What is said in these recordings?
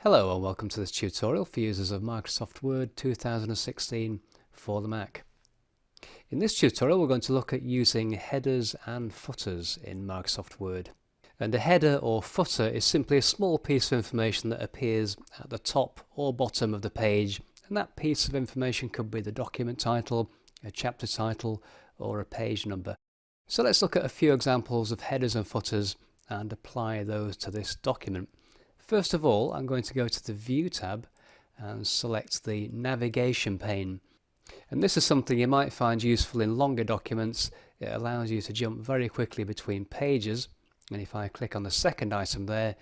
Hello and welcome to this tutorial for users of Microsoft Word 2016 for the Mac. In this tutorial we're going to look at using headers and footers in Microsoft Word. And a header or footer is simply a small piece of information that appears at the top or bottom of the page, and that piece of information could be the document title, a chapter title, or a page number. So let's look at a few examples of headers and footers and apply those to this document. First of all, I'm going to go to the View tab and select the Navigation Pane. And this is something you might find useful in longer documents. It allows you to jump very quickly between pages. And if I click on the second item there,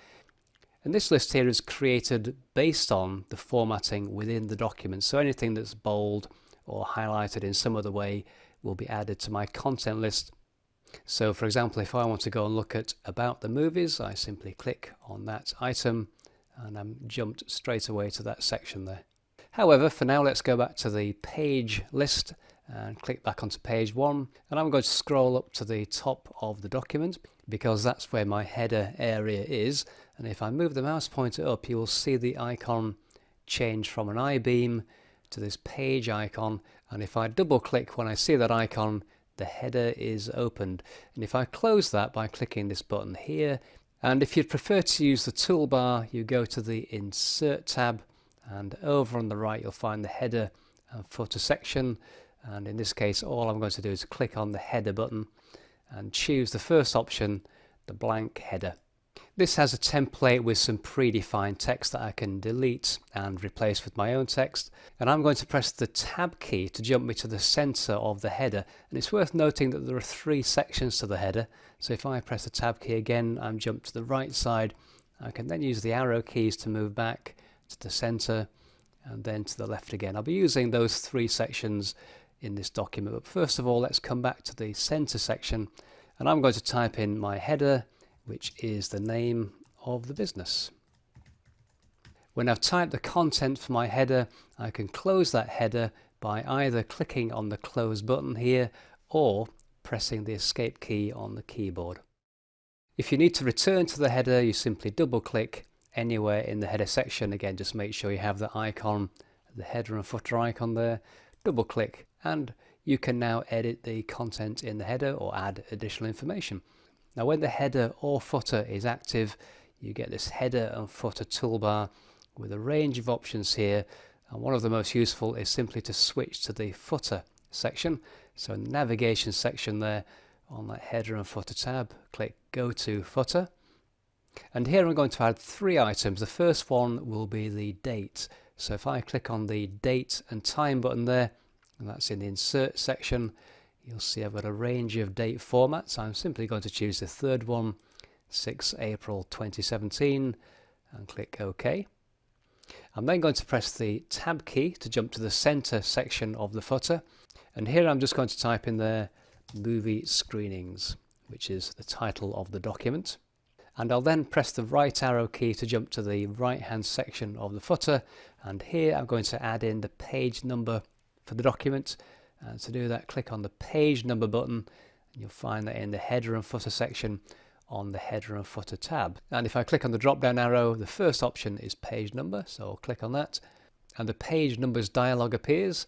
and this list here is created based on the formatting within the document. So anything that's bold or highlighted in some other way will be added to my content list. So for example, if I want to go and look at About the Movies, I simply click on that item and I'm jumped straight away to that section there. However, for now let's go back to the page list and click back onto page 1, and I'm going to scroll up to the top of the document because that's where my header area is. And if I move the mouse pointer up, you will see the icon change from an I-beam to this page icon, and if I double click when I see that icon, the header is opened. And if I close that by clicking this button here, and if you'd prefer to use the toolbar, you go to the Insert tab, and over on the right you'll find the header and footer section, and in this case all I'm going to do is click on the header button and choose the first option, the blank header. This has a template with some predefined text that I can delete and replace with my own text, and I'm going to press the Tab key to jump me to the center of the header. And it's worth noting that there are 3 sections to the header, so if I press the Tab key again, I'm jumped to the right side. I can then use the arrow keys to move back to the center and then to the left again. I'll be using those 3 sections in this document, but first of all let's come back to the center section, and I'm going to type in my header, which is the name of the business. When I've typed the content for my header, I can close that header by either clicking on the close button here or pressing the escape key on the keyboard. If you need to return to the header, you simply double click anywhere in the header section. Again, just make sure you have the icon, the header and footer icon there, double click, and you can now edit the content in the header or add additional information. Now when the header or footer is active, you get this header and footer toolbar with a range of options here, and one of the most useful is simply to switch to the footer section. So in the navigation section there, on that header and footer tab, click Go to Footer, and here I'm going to add 3 items. The first one will be the date. So if I click on the date and time button there, and that's in the Insert section, you'll see I've got a range of date formats. I'm simply going to choose the third one, 6 April 2017, and click OK. I'm then going to press the Tab key to jump to the center section of the footer, and here I'm just going to type in there Movie Screenings, which is the title of the document. And I'll then press the right arrow key to jump to the right hand section of the footer, and here I'm going to add in the page number for the document. And to do that, click on the page number button, and you'll find that in the header and footer section on the header and footer tab. And if I click on the drop down arrow, the first option is page number, so I'll click on that, and the page numbers dialog appears.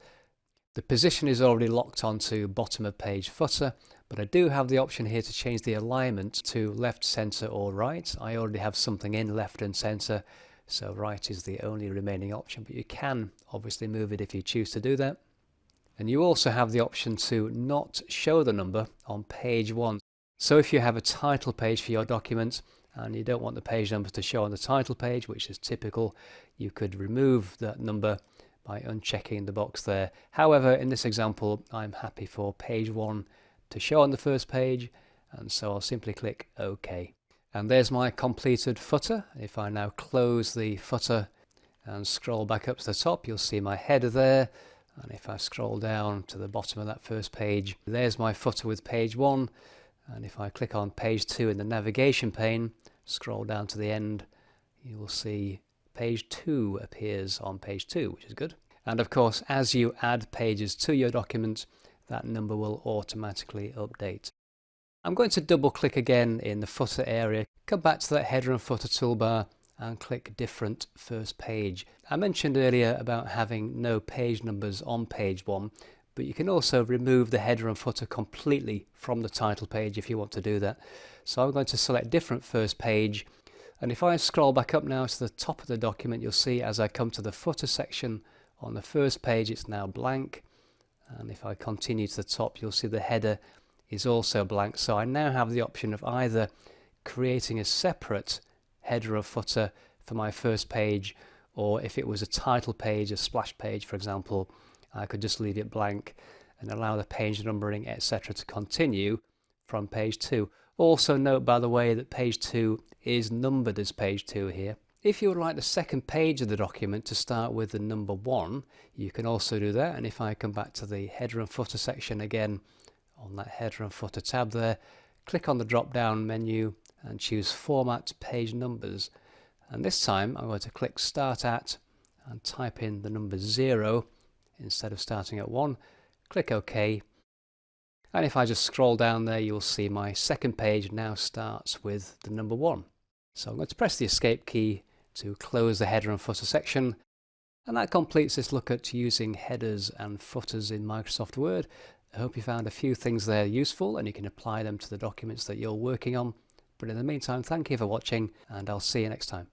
The position is already locked onto bottom of page footer, but I do have the option here to change the alignment to left, center or right. I already have something in left and center, so right is the only remaining option, but you can obviously move it if you choose to do that. And you also have the option to not show the number on page 1. So if you have a title page for your document and you don't want the page numbers to show on the title page, which is typical, you could remove that number by unchecking the box there. However, in this example, I'm happy for page 1 to show on the first page, and so I'll simply click OK. And there's my completed footer. If I now close the footer and scroll back up to the top, you'll see my header there. And if I scroll down to the bottom of that first page, there's my footer with page 1. And if I click on page 2 in the navigation pane, scroll down to the end, you will see page 2 appears on page 2, which is good. And of course, as you add pages to your document, that number will automatically update. I'm going to double click again in the footer area, come back to that header and footer toolbar, and click Different First Page. I mentioned earlier about having no page numbers on page 1, but you can also remove the header and footer completely from the title page if you want to do that. So I'm going to select Different First Page, and if I scroll back up now to the top of the document, you'll see as I come to the footer section on the first page it's now blank, and if I continue to the top you'll see the header is also blank. So I now have the option of either creating a separate header or footer for my first page, or if it was a title page, a splash page for example, I could just leave it blank and allow the page numbering etc. to continue from page 2. Also note, by the way, that page 2 is numbered as page 2 here. If you would like the second page of the document to start with the number 1, you can also do that, and if I come back to the header and footer section again, on that header and footer tab there, click on the drop down menu and choose Format Page Numbers, and this time I'm going to click Start At and type in the number 0 instead of starting at 1, click OK, and if I just scroll down there you'll see my second page now starts with the number 1. So I'm going to press the Escape key to close the header and footer section, and that completes this look at using headers and footers in Microsoft Word. I hope you found a few things there useful and you can apply them to the documents that you're working on. But in the meantime, thank you for watching, and I'll see you next time.